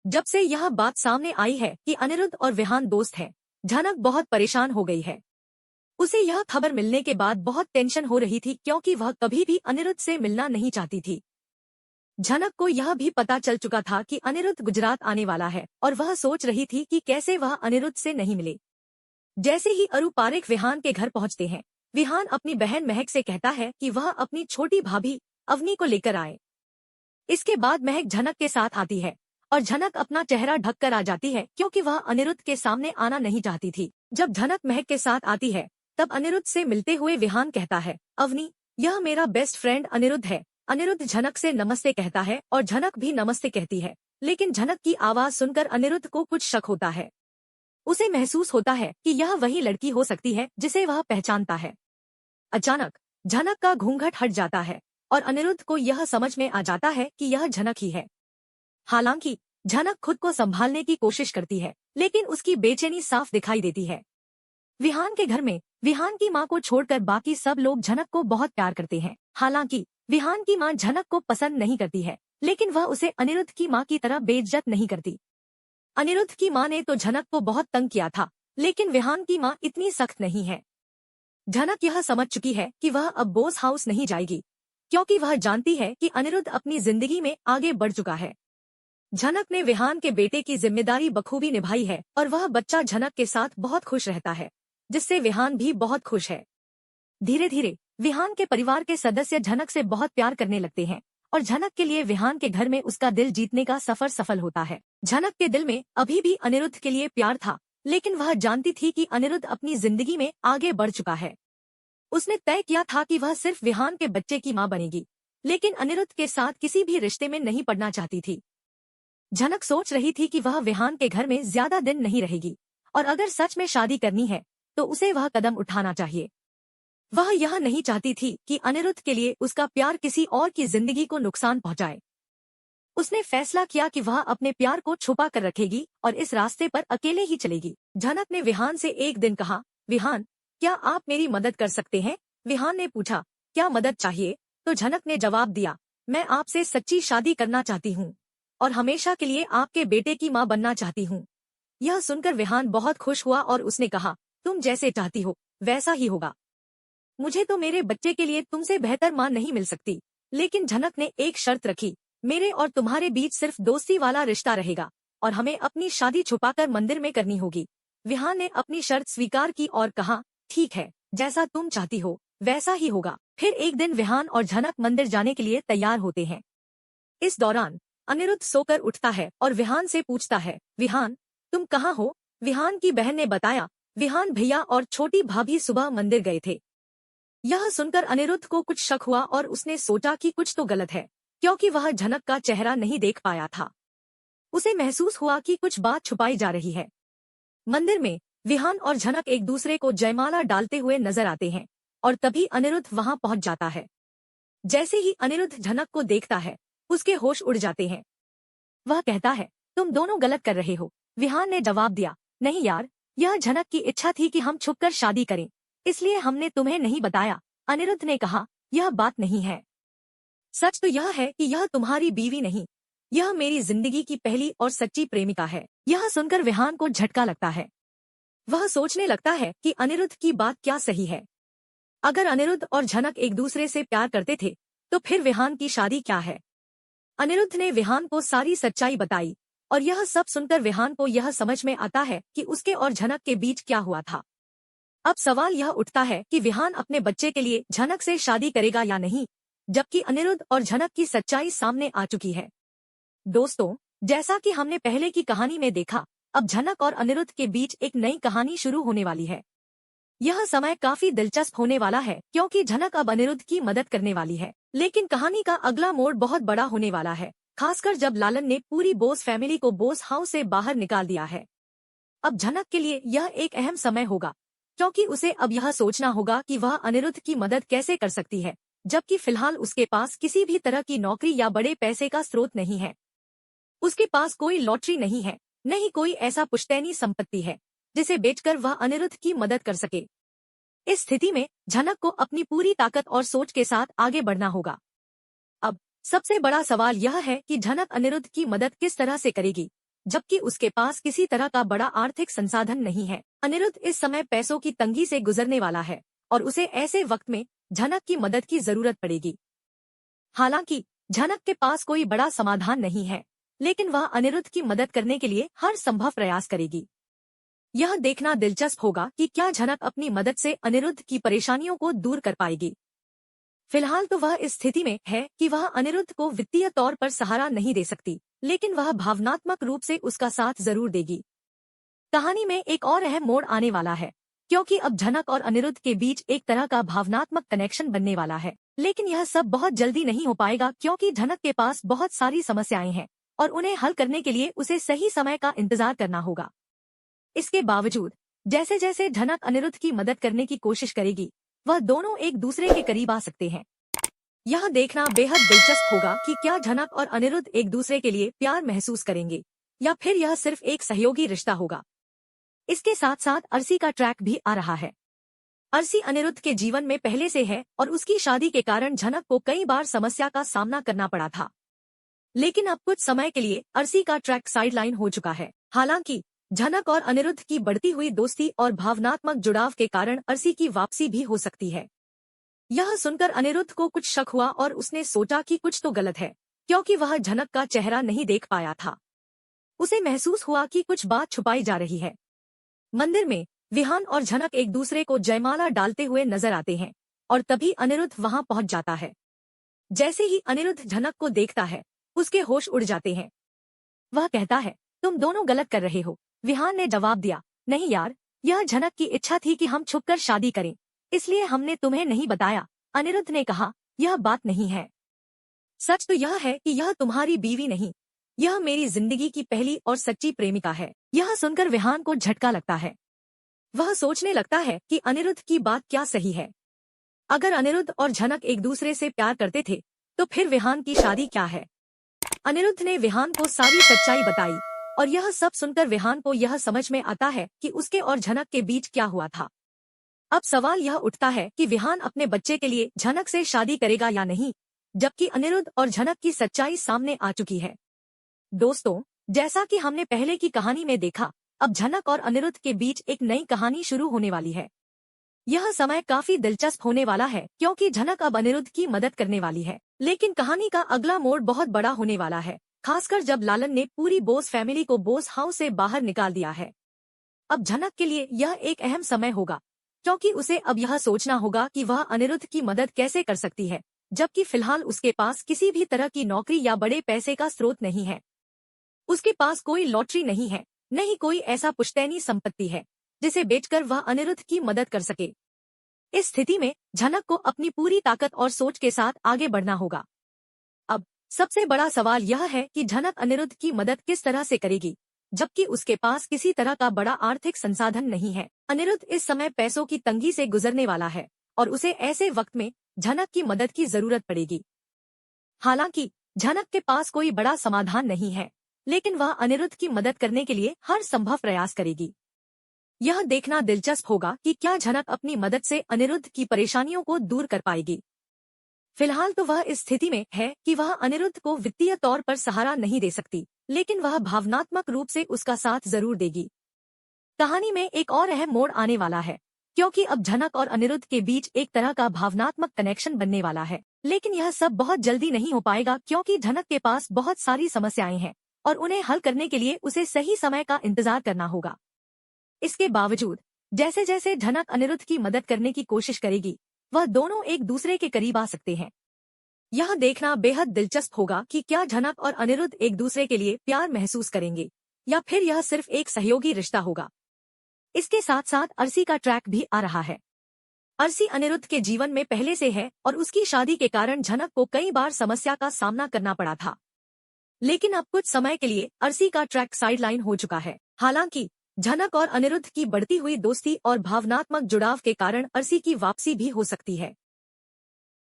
जब से यह बात सामने आई है कि अनिरुद्ध और विहान दोस्त हैं, झनक बहुत परेशान हो गई है। उसे यह खबर मिलने के बाद बहुत टेंशन हो रही थी क्योंकि वह कभी भी अनिरुद्ध से मिलना नहीं चाहती थी। झनक को यह भी पता चल चुका था कि अनिरुद्ध गुजरात आने वाला है और वह सोच रही थी कि कैसे वह अनिरुद्ध से नहीं मिले। जैसे ही अरु पारेख विहान के घर पहुंचते हैं, विहान अपनी बहन महक से कहता है कि वह अपनी छोटी भाभी अवनी को लेकर आए। इसके बाद महक झनक के साथ आती है और झनक अपना चेहरा ढककर आ जाती है क्योंकि वह अनिरुद्ध के सामने आना नहीं चाहती थी। जब झनक महक के साथ आती है तब अनिरुद्ध से मिलते हुए विहान कहता है, अवनी, यह मेरा बेस्ट फ्रेंड अनिरुद्ध है। अनिरुद्ध झनक से नमस्ते कहता है और झनक भी नमस्ते कहती है, लेकिन झनक की आवाज सुनकर अनिरुद्ध को कुछ शक होता है। उसे महसूस होता है कि यह वही लड़की हो सकती है जिसे वह पहचानता है। अचानक झनक का घूंघट हट जाता है और अनिरुद्ध को यह समझ में आ जाता है कि यह झनक ही है। हालांकि झनक खुद को संभालने की कोशिश करती है, लेकिन उसकी बेचैनी साफ दिखाई देती है। विहान के घर में विहान की मां को छोड़कर बाकी सब लोग झनक को बहुत प्यार करते हैं। हालांकि विहान की मां झनक को पसंद नहीं करती है, लेकिन वह उसे अनिरुद्ध की मां की तरह बेइज्जत नहीं करती। अनिरुद्ध की मां ने तो झनक को बहुत तंग किया था, लेकिन विहान की मां इतनी सख्त नहीं है। झनक यह समझ चुकी है कि वह अब बोस हाउस नहीं जाएगी, क्योंकि वह जानती है कि अनिरुद्ध अपनी जिंदगी में आगे बढ़ चुका है। झनक ने विहान के बेटे की जिम्मेदारी बखूबी निभाई है और वह बच्चा झनक के साथ बहुत खुश रहता है, जिससे विहान भी बहुत खुश है। धीरे धीरे विहान के परिवार के सदस्य झनक से बहुत प्यार करने लगते हैं और झनक के लिए विहान के घर में उसका दिल जीतने का सफर सफल होता है। झनक के दिल में अभी भी अनिरुद्ध के लिए प्यार था, लेकिन वह जानती थी कि अनिरुद्ध अपनी जिंदगी में आगे बढ़ चुका है। उसने तय किया था कि वह सिर्फ विहान के बच्चे की मां बनेगी, लेकिन अनिरुद्ध के साथ किसी भी रिश्ते में नहीं पड़ना चाहती थी। झनक सोच रही थी कि वह विहान के घर में ज्यादा दिन नहीं रहेगी और अगर सच में शादी करनी है तो उसे वह कदम उठाना चाहिए। वह यह नहीं चाहती थी कि अनिरुद्ध के लिए उसका प्यार किसी और की जिंदगी को नुकसान पहुंचाए। उसने फैसला किया कि वह अपने प्यार को छुपा कर रखेगी और इस रास्ते पर अकेले ही चलेगी। झनक ने विहान से एक दिन कहा, विहान, क्या आप मेरी मदद कर सकते हैं? विहान ने पूछा, क्या मदद चाहिए? तो झनक ने जवाब दिया, मैं आपसे सच्ची शादी करना चाहती हूँ और हमेशा के लिए आपके बेटे की मां बनना चाहती हूँ। यह सुनकर विहान बहुत खुश हुआ और उसने कहा, तुम जैसे चाहती हो वैसा ही होगा। मुझे तो मेरे बच्चे के लिए तुमसे बेहतर मां नहीं मिल सकती। लेकिन झनक ने एक शर्त रखी, मेरे और तुम्हारे बीच सिर्फ दोस्ती वाला रिश्ता रहेगा और हमें अपनी शादी छुपाकर मंदिर में करनी होगी। विहान ने अपनी शर्त स्वीकार की और कहा, ठीक है, जैसा तुम चाहती हो वैसा ही होगा। फिर एक दिन विहान और झनक मंदिर जाने के लिए तैयार होते हैं। इस दौरान अनिरुद्ध सोकर उठता है और विहान से पूछता है, विहान, तुम कहाँ हो? विहान की बहन ने बताया, विहान भैया और छोटी भाभी सुबह मंदिर गए थे। यह सुनकर अनिरुद्ध को कुछ शक हुआ और उसने सोचा कि कुछ तो गलत है, क्योंकि वह झनक का चेहरा नहीं देख पाया था। उसे महसूस हुआ कि कुछ बात छुपाई जा रही है। मंदिर में विहान और झनक एक दूसरे को जयमाला डालते हुए नजर आते हैं और तभी अनिरुद्ध वहां पहुंच जाता है। जैसे ही अनिरुद्ध झनक को देखता है, उसके होश उड़ जाते हैं। वह कहता है, तुम दोनों गलत कर रहे हो। विहान ने जवाब दिया, नहीं यार, यह झनक की इच्छा थी कि हम छुपकर शादी करें, इसलिए हमने तुम्हें नहीं बताया। अनिरुद्ध ने कहा, यह बात नहीं है। सच तो यह है कि यह तुम्हारी बीवी नहीं, यह मेरी जिंदगी की पहली और सच्ची प्रेमिका है। यह सुनकर विहान को झटका लगता है। वह सोचने लगता है कि अनिरुद्ध की बात क्या सही है। अगर अनिरुद्ध और झनक एक दूसरे से प्यार करते थे तो फिर विहान की शादी क्या है? अनिरुद्ध ने विहान को सारी सच्चाई बताई और यह सब सुनकर विहान को यह समझ में आता है कि उसके और झनक के बीच क्या हुआ था। अब सवाल यह उठता है कि विहान अपने बच्चे के लिए झनक से शादी करेगा या नहीं, जबकि अनिरुद्ध और झनक की सच्चाई सामने आ चुकी है। दोस्तों, जैसा कि हमने पहले की कहानी में देखा, अब झनक और अनिरुद्ध के बीच एक नई कहानी शुरू होने वाली है। यह समय काफी दिलचस्प होने वाला है क्योंकि झनक अब अनिरुद्ध की मदद करने वाली है। लेकिन कहानी का अगला मोड़ बहुत बड़ा होने वाला है, खासकर जब लालन ने पूरी बोस फैमिली को बोस हाउस से बाहर निकाल दिया है। अब झनक के लिए यह एक अहम समय होगा, क्योंकि उसे अब यह सोचना होगा कि वह अनिरुद्ध की मदद कैसे कर सकती है, जबकि फिलहाल उसके पास किसी भी तरह की नौकरी या बड़े पैसे का स्रोत नहीं है। उसके पास कोई लॉटरी नहीं है, न ही कोई ऐसा पुश्तैनी संपत्ति है जिसे बेचकर वह अनिरुद्ध की मदद कर सके। इस स्थिति में झनक को अपनी पूरी ताकत और सोच के साथ आगे बढ़ना होगा। अब सबसे बड़ा सवाल यह है कि झनक अनिरुद्ध की मदद किस तरह से करेगी, जबकि उसके पास किसी तरह का बड़ा आर्थिक संसाधन नहीं है। अनिरुद्ध इस समय पैसों की तंगी से गुजरने वाला है और उसे ऐसे वक्त में झनक की मदद की जरूरत पड़ेगी। हालांकि झनक के पास कोई बड़ा समाधान नहीं है, लेकिन वह अनिरुद्ध की मदद करने के लिए हर संभव प्रयास करेगी। यह देखना दिलचस्प होगा कि क्या झनक अपनी मदद से अनिरुद्ध की परेशानियों को दूर कर पाएगी। फिलहाल तो वह इस स्थिति में है कि वह अनिरुद्ध को वित्तीय तौर पर सहारा नहीं दे सकती, लेकिन वह भावनात्मक रूप से उसका साथ जरूर देगी। कहानी में एक और अहम मोड़ आने वाला है, क्योंकि अब झनक और अनिरुद्ध के बीच एक तरह का भावनात्मक कनेक्शन बनने वाला है। लेकिन यह सब बहुत जल्दी नहीं हो पाएगा, क्योंकि झनक के पास बहुत सारी समस्याएं हैं और उन्हें हल करने के लिए उसे सही समय का इंतजार करना होगा। इसके बावजूद जैसे जैसे झनक अनिरुद्ध की मदद करने की कोशिश करेगी, वह दोनों एक दूसरे के करीब आ सकते हैं। यह देखना बेहद दिलचस्प होगा कि क्या झनक और अनिरुद्ध एक दूसरे के लिए प्यार महसूस करेंगे या फिर यह सिर्फ एक सहयोगी रिश्ता होगा। इसके साथ साथ अर्सी का ट्रैक भी आ रहा है। अर्सी अनिरुद्ध के जीवन में पहले से है और उसकी शादी के कारण झनक को कई बार समस्या का सामना करना पड़ा था। लेकिन अब कुछ समय के लिए अर्सी का ट्रैक साइडलाइन हो चुका है। हालांकि झनक और अनिरुद्ध की बढ़ती हुई दोस्ती और भावनात्मक जुड़ाव के कारण अर्सी की वापसी भी हो सकती है। यह सुनकर अनिरुद्ध को कुछ शक हुआ और उसने सोचा कि कुछ तो गलत है, क्योंकि वह झनक का चेहरा नहीं देख पाया था। उसे महसूस हुआ कि कुछ बात छुपाई जा रही है। मंदिर में विहान और झनक एक दूसरे को जयमाला डालते हुए नजर आते हैं और तभी अनिरुद्ध वहां पहुंच जाता है। जैसे ही अनिरुद्ध झनक को देखता है, उसके होश उड़ जाते हैं। वह कहता है, तुम दोनों गलत कर रहे हो। विहान ने जवाब दिया, नहीं यार, यह झनक की इच्छा थी कि हम छुपकर शादी करें, इसलिए हमने तुम्हें नहीं बताया। अनिरुद्ध ने कहा, यह बात नहीं है। सच तो यह है कि यह तुम्हारी बीवी नहीं, यह मेरी जिंदगी की पहली और सच्ची प्रेमिका है। यह सुनकर विहान को झटका लगता है। वह सोचने लगता है कि अनिरुद्ध की बात क्या सही है। अगर अनिरुद्ध और झनक एक दूसरे से प्यार करते थे, तो फिर विहान की शादी क्या है। अनिरुद्ध ने विहान को सारी सच्चाई बताई और यह सब सुनकर विहान को यह समझ में आता है कि उसके और झनक के बीच क्या हुआ था। अब सवाल यह उठता है कि विहान अपने बच्चे के लिए झनक से शादी करेगा या नहीं, जबकि अनिरुद्ध और झनक की सच्चाई सामने आ चुकी है। दोस्तों, जैसा कि हमने पहले की कहानी में देखा, अब झनक और अनिरुद्ध के बीच एक नई कहानी शुरू होने वाली है। यह समय काफी दिलचस्प होने वाला है, क्योंकि झनक अब अनिरुद्ध की मदद करने वाली है। लेकिन कहानी का अगला मोड़ बहुत बड़ा होने वाला है, खासकर जब लालन ने पूरी बोस फैमिली को बोस हाउस से बाहर निकाल दिया है। अब झनक के लिए यह एक अहम समय होगा, क्योंकि उसे अब यह सोचना होगा कि वह अनिरुद्ध की मदद कैसे कर सकती है, जबकि फिलहाल उसके पास किसी भी तरह की नौकरी या बड़े पैसे का स्रोत नहीं है। उसके पास कोई लॉटरी नहीं है, न ही कोई ऐसा पुश्तैनी संपत्ति है जिसे बेचकर वह अनिरुद्ध की मदद कर सके। इस स्थिति में झनक को अपनी पूरी ताकत और सोच के साथ आगे बढ़ना होगा। अब सबसे बड़ा सवाल यह है कि झनक अनिरुद्ध की मदद किस तरह से करेगी, जबकि उसके पास किसी तरह का बड़ा आर्थिक संसाधन नहीं है। अनिरुद्ध इस समय पैसों की तंगी से गुजरने वाला है और उसे ऐसे वक्त में झनक की मदद की जरूरत पड़ेगी। हालांकि झनक के पास कोई बड़ा समाधान नहीं है, लेकिन वह अनिरुद्ध की मदद करने के लिए हर संभव प्रयास करेगी। यह देखना दिलचस्प होगा कि क्या झनक अपनी मदद से अनिरुद्ध की परेशानियों को दूर कर पाएगी। फिलहाल तो वह इस स्थिति में है कि वह अनिरुद्ध को वित्तीय तौर पर सहारा नहीं दे सकती, लेकिन वह भावनात्मक रूप से उसका साथ जरूर देगी। कहानी में एक और अहम मोड़ आने वाला है, क्योंकि अब झनक और अनिरुद्ध के बीच एक तरह का भावनात्मक कनेक्शन बनने वाला है। लेकिन यह सब बहुत जल्दी नहीं हो पाएगा, क्योंकि झनक के पास बहुत सारी समस्याएं हैं और उन्हें हल करने के लिए उसे सही समय का इंतजार करना होगा। इसके बावजूद जैसे जैसे झनक अनिरुद्ध की मदद करने की कोशिश करेगी, वह दोनों एक दूसरे के करीब आ सकते हैं। यह देखना बेहद दिलचस्प होगा कि क्या झनक और अनिरुद्ध एक दूसरे के लिए प्यार महसूस करेंगे या फिर यह सिर्फ एक सहयोगी रिश्ता होगा। इसके साथ साथ अर्सी का ट्रैक भी आ रहा है। अर्सी अनिरुद्ध के जीवन में पहले से है और उसकी शादी के कारण झनक को कई बार समस्या का सामना करना पड़ा था। लेकिन अब कुछ समय के लिए अर्सी का ट्रैक साइडलाइन हो चुका है। हालांकि झनक और अनिरुद्ध की बढ़ती हुई दोस्ती और भावनात्मक जुड़ाव के कारण अर्सी की वापसी भी हो सकती है।